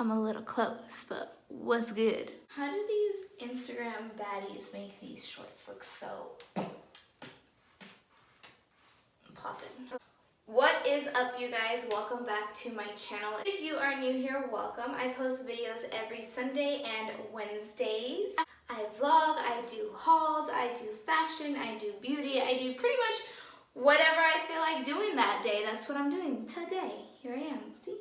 come a little close, but what's good? How do these Instagram baddies make these shorts look so poppin'? What is up, you guys? Welcome back to my channel. If you are new here, welcome. I post videos every Sunday and Wednesdays. I vlog, I do hauls, I do fashion, I do beauty, I do pretty much whatever I feel like doing that day. That's what I'm doing today. Here I am, see?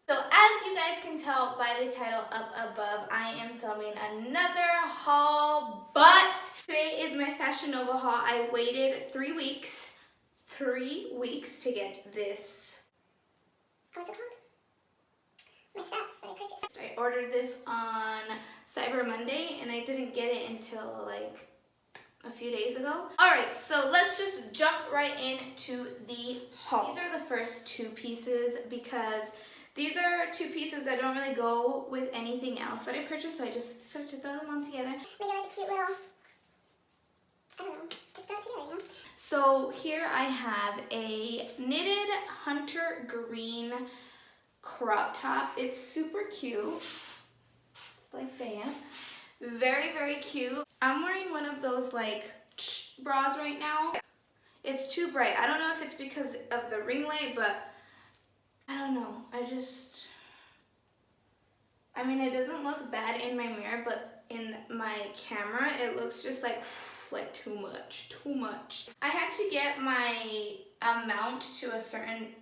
So as you guys can tell by the title up above, I am filming another haul, but today is my Fashion Nova haul. I waited 3 weeks to get this. What's it called? My stuff that I purchased. I ordered this on Cyber Monday and I didn't get it until like a few days ago. Alright, so let's just jump right into the haul. These are the first two pieces because these are two pieces that don't really go with anything else that I purchased, so I just decided to throw them on together. Make it like a cute little, I don't know, just throw it together, you know? So here I have a knitted hunter green crop top. It's super cute. It's like that. Very, very cute. I'm wearing one of those like bras right now. It's too bright. I don't know if it's because of the ring light, but I don't know. I mean, it doesn't look bad in my mirror, but in my camera, it looks just like too much. I had to get my amount to a certain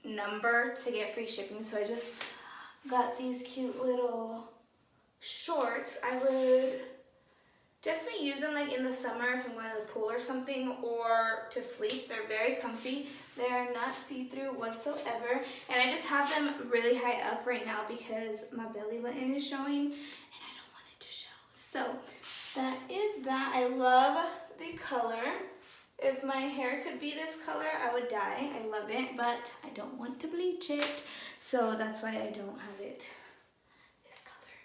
number to get free shipping, so I just got these cute little shorts. I would definitely use them like in the summer if I'm going to the pool or something, or to sleep. They're very comfy. They're not see-through whatsoever, and I just have them really high up right now because my belly button is showing and I don't want it to show. So that is that. I love the color. If my hair could be this color, I would dye. I love it, but I don't want to bleach it, so that's why I don't have it this color.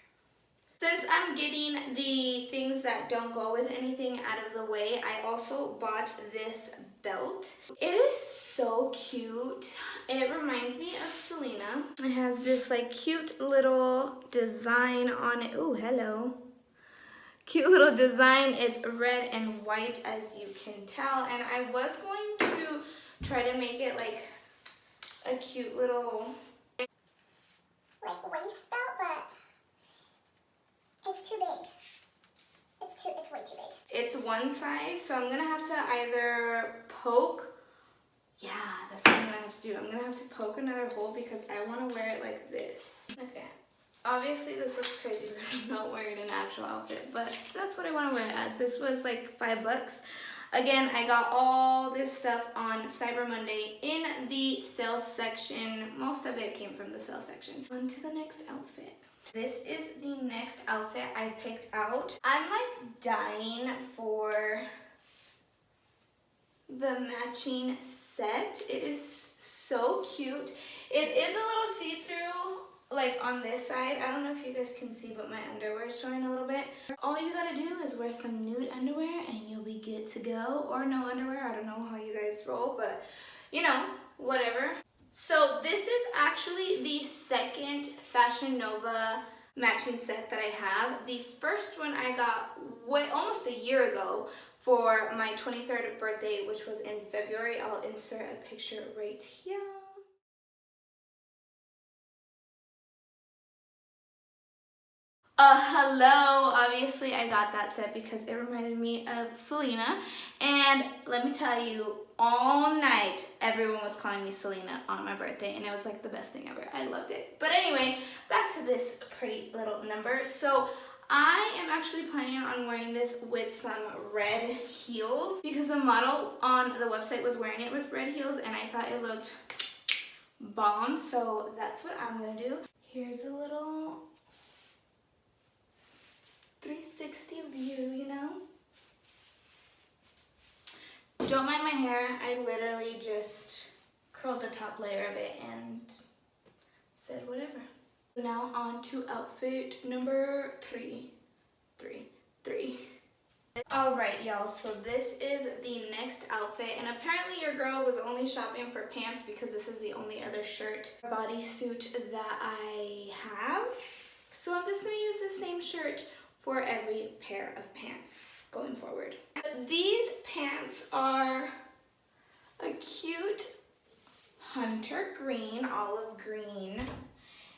Since I'm getting the things that don't go with anything out of the way, I also bought this belt. It is so cute. It reminds me of Selena. It has this like cute little design on it. Oh, hello. Cute little design. It's red and white, as you can tell, and I was going to try to make it like a cute little like waist belt, but it's too big. It's way too big. It's one size, so I'm gonna have to either poke. Yeah, that's what I'm gonna have to do. I'm gonna have to poke another hole because I want to wear it like this. Okay. Obviously this looks crazy because I'm not wearing an actual outfit, but that's what I want to wear it as. This was like $5. Again, I got all this stuff on Cyber Monday in the sales section. Most of it came from the sales section. On to the next outfit. This is the next outfit I picked out. I'm like dying for the matching set. It is so cute. It is a little see-through like on this side. I don't know if you guys can see, but my underwear is showing a little bit. All you gotta do is wear some nude underwear and you'll be good to go, or no underwear. I don't know how you guys roll, but you know, whatever. So this is actually the second Fashion Nova matching set that I have. The first one I got almost a year ago for my 23rd birthday, which was in February. I'll insert a picture right here. Hello. Obviously I got that set because it reminded me of Selena, and let me tell you, all night everyone was calling me Selena on my birthday, and it was like the best thing ever. I loved it. But anyway, back to this pretty little number. So I am actually planning on wearing this with some red heels because the model on the website was wearing it with red heels and I thought it looked bomb, so that's what I'm gonna do. Here's a little 360 view, you know? Don't mind my hair. I literally just curled the top layer of it and said whatever. Now on to outfit number three. Alright y'all, so this is the next outfit, and apparently your girl was only shopping for pants because this is the only other shirt bodysuit that I have. So I'm just going to use the same shirt for every pair of pants going forward. These pants are a cute hunter green, olive green.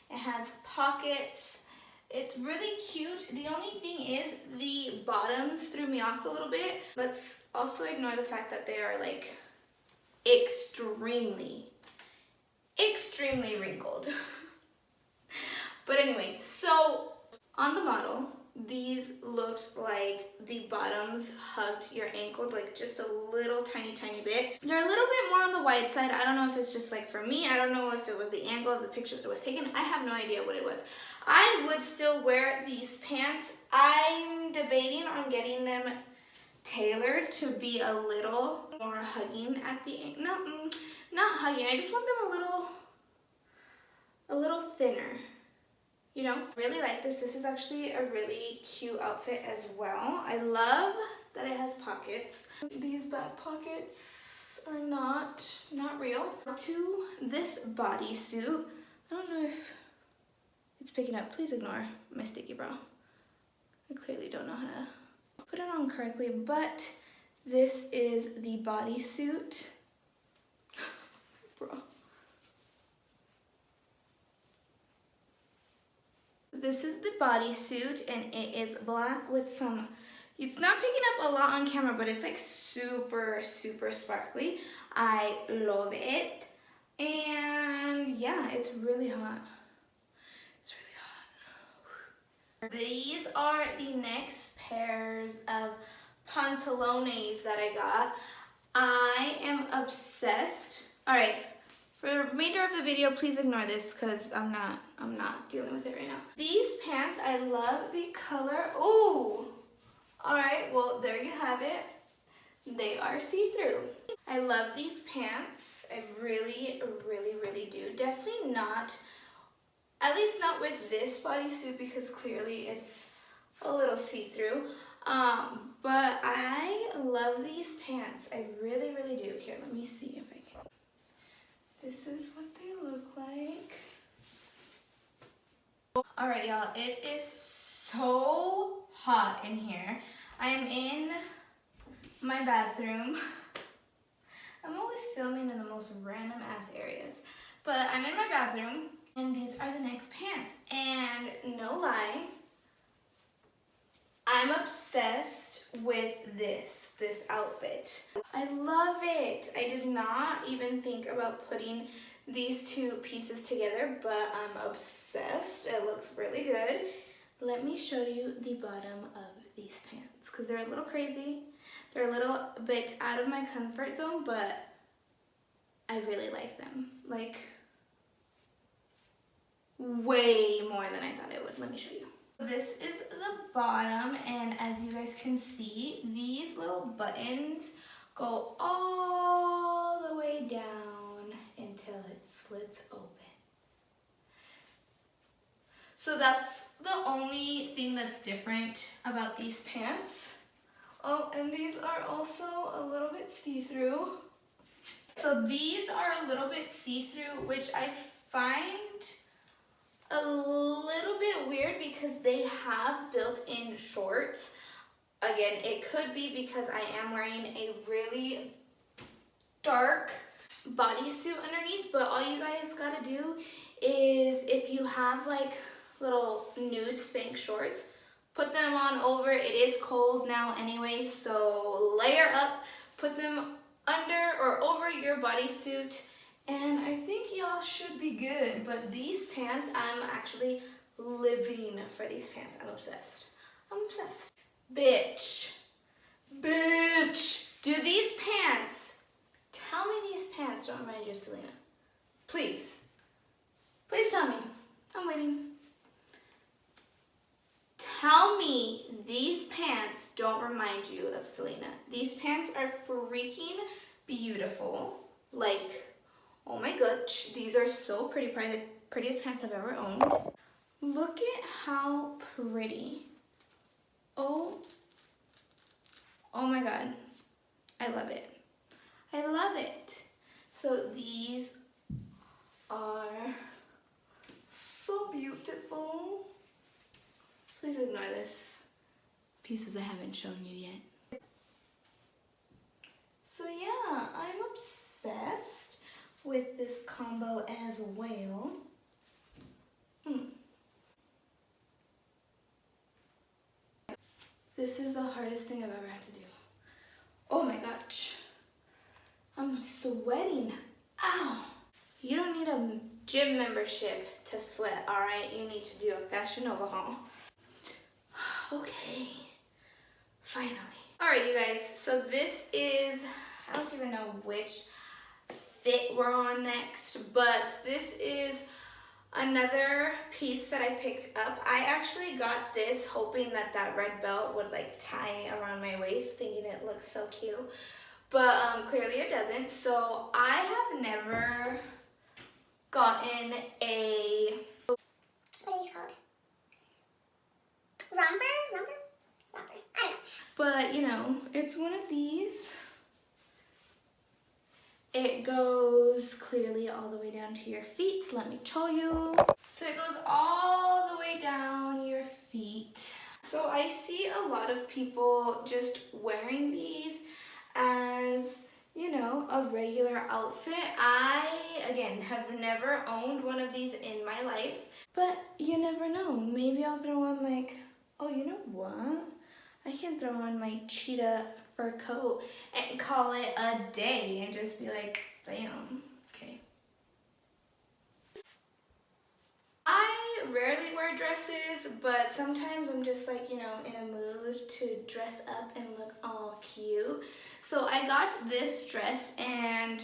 It has pockets. It's really cute. The only thing is the bottoms threw me off a little bit. Let's also ignore the fact that they are like extremely wrinkled. But anyway, so on the model, these looked like the bottoms hugged your ankle like just a little tiny bit. They're a little bit more on the wide side. I don't know if it's just like for me. I don't know if it was the angle of the picture that was taken. I have no idea what it was. I would still wear these pants. I'm debating on getting them tailored to be a little more hugging at the ankle. Not hugging. I just want them a little thinner. You know, really like this. This is actually a really cute outfit as well. I love that it has pockets. These back pockets are not real. To this bodysuit, I don't know if it's picking up. Please ignore my sticky brow. I clearly don't know how to put it on correctly, but this is the bodysuit. Bro. This is the bodysuit, and it is black with some, it's not picking up a lot on camera, but it's like super sparkly. I love it. And yeah, it's really hot. It's really hot. These are the next pairs of pantalones that I got. I am obsessed. All right. For the remainder of the video, please ignore this because I'm not dealing with it right now. These pants, I love the color. Ooh! Alright, well, there you have it. They are see-through. I love these pants. I really do. Definitely not, at least not with this bodysuit because clearly it's a little see-through. But I love these pants. I really do. Here, let me see if I can. This is what they look like. All right, y'all, it is so hot in here. I am in my bathroom. I'm always filming in the most random ass areas. But I'm in my bathroom, and these are the next pants. And no lie, I'm obsessed with this outfit. I love it. I did not even think about putting these two pieces together, but I'm obsessed. It looks really good. Let me show you the bottom of these pants because they're a little crazy. They're a little bit out of my comfort zone, but I really like them. Like, way more than I thought I would. Let me show you. This is the bottom, and as you guys can see, these little buttons go all the way down until it slits open. So that's the only thing that's different about these pants. Oh, and these are also a little bit see-through. So these are a little bit see-through, which I find a little bit weird because they have built-in shorts. Again, it could be because I am wearing a really dark bodysuit underneath, but all you guys gotta do is if you have like little nude Spanx shorts, put them on over. It is cold now anyway, so layer up, put them under or over your bodysuit, and I think y'all should be good. But these pants, I'm actually living for these pants. I'm obsessed. I'm obsessed. Bitch. Do these pants, tell me these pants don't remind you of Selena. Please. Please tell me. I'm waiting. Tell me these pants don't remind you of Selena. These pants are freaking beautiful. Like, oh my gosh, these are so pretty. Probably the prettiest pants I've ever owned. Look at how pretty. Oh Oh my god, I love it. I love it. So these are so beautiful. Please ignore this. Pieces I haven't shown you yet. So yeah, I'm obsessed with this combo as well. This is the hardest thing I've ever had to do. Oh my gosh. I'm sweating. Ow. You don't need a gym membership to sweat, alright? You need to do a Fashion Nova haul. Okay. Finally. Alright, you guys. So this is, I don't even know which fit we're on next, but this is another piece that I picked up. I actually got this hoping that that red belt would like tie around my waist, thinking it looks so cute. But clearly it doesn't. So I have never gotten a... What are these called? Romper? I don't know. But, you know, it's one of these. It goes clearly all the way down to your feet. Let me show you. So it goes all the way down your feet. So I see a lot of people just wearing these as, you know, a regular outfit. I, again, have never owned one of these in my life. But you never know. Maybe I'll throw on like, oh, you know what? I can throw on my cheetah fur coat and call it a day and just be like, damn, okay. I rarely wear dresses, but sometimes I'm just like, you know, in a mood to dress up and look all cute. So I got this dress, and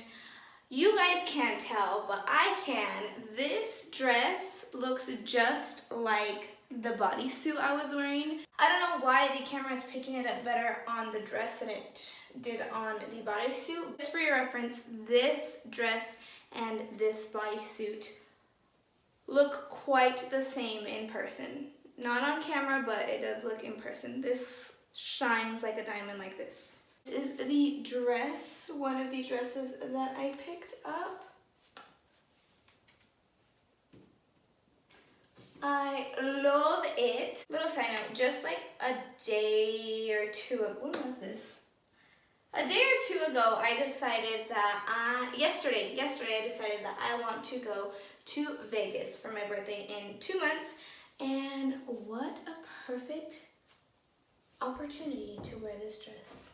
you guys can't tell, but I can. This dress looks just like the bodysuit I was wearing. I don't know why the camera is picking it up better on the dress than it did on the bodysuit. Just for your reference, this dress and this bodysuit look quite the same in person. Not on camera, but it does look in person. This shines like a diamond like this. This is the dress, one of the dresses that I picked up. I love it. Little side note, just like a day or two ago, when was this? A day or two ago, I decided that yesterday I decided that I want to go to Vegas for my birthday in 2 months. And what a perfect opportunity to wear this dress.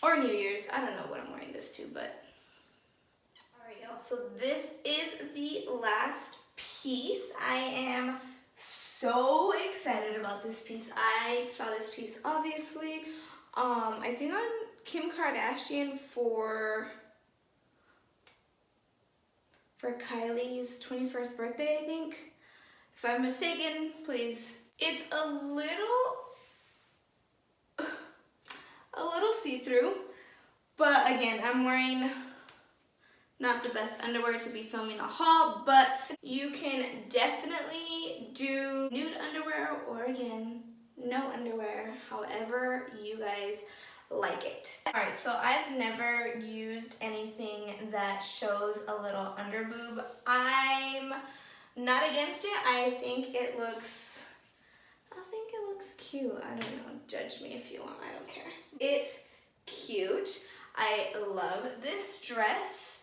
Or New Year's, I don't know what I'm wearing this to, but. All right, y'all, so this is the last piece. I am so excited about this piece. I saw this piece obviously I think on Kim Kardashian for Kylie's 21st birthday, I think. If I'm mistaken, please. It's a little see-through, but again, I'm wearing not the best underwear to be filming a haul, but you can definitely do nude underwear or again, no underwear, however you guys like it. All right, so I've never used anything that shows a little underboob. I'm not against it. I think it looks cute. I don't know, judge me if you want, I don't care. It's cute. I love this dress.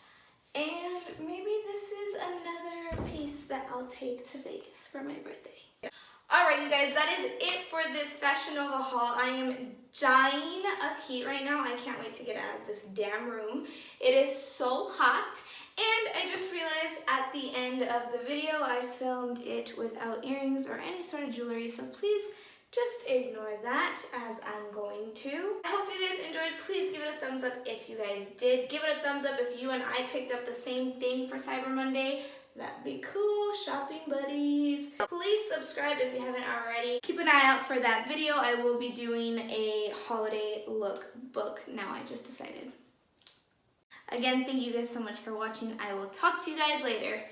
And maybe this is another piece that I'll take to Vegas for my birthday. Alright, you guys, that is it for this Fashion Nova haul. I am dying of heat right now. I can't wait to get out of this damn room. It is so hot. And I just realized at the end of the video, I filmed it without earrings or any sort of jewelry. So please just ignore that as I'm going to. I hope you guys enjoyed. Please give it a thumbs up if you guys did. Give it a thumbs up if you and I picked up the same thing for Cyber Monday. That'd be cool, shopping buddies. Please subscribe if you haven't already. Keep an eye out for that video. I will be doing a holiday look book now, I just decided. Again, thank you guys so much for watching. I will talk to you guys later.